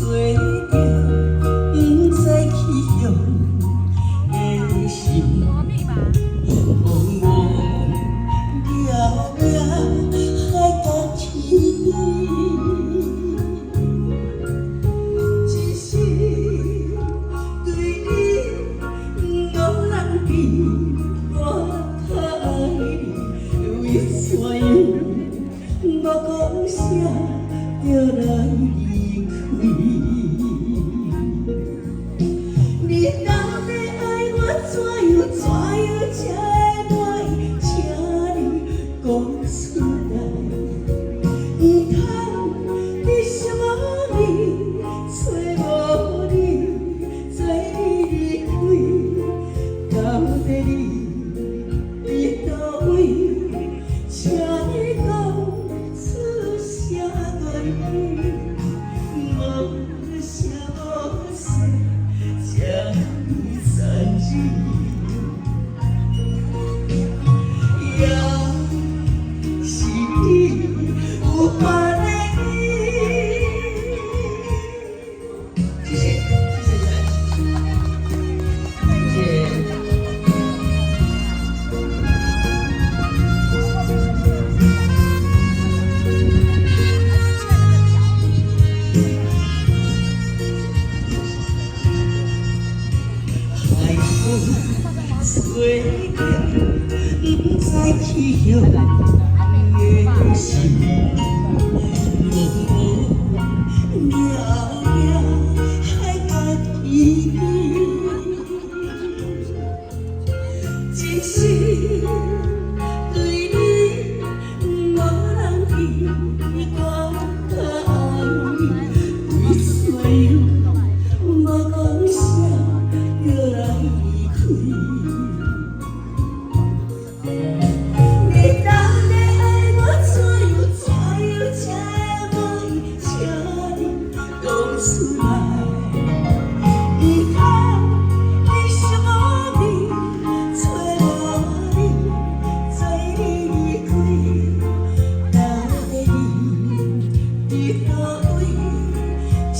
做着不知去向的心，茫茫渺渺海角天边，一时对你无人知，我太爱你，为怎样无讲声就来离开？你若要爱我，怎样才会满意？请你讲出来，不通你什么味，找无你，在你离开，到底你伫倒位？请你讲出啥原因？无声无息，将你残忍。也是你有伴的你。谢谢，谢谢你们，谢谢。海风吹着不知去向的心，茫茫渺渺海角天边，一时对你无人知，我太爱你，为怎样无讲声就来离开？你若要爱我，怎样才会满意？请你讲出来，不通你什么味，找无你，在你离开，到底你伫倒位？请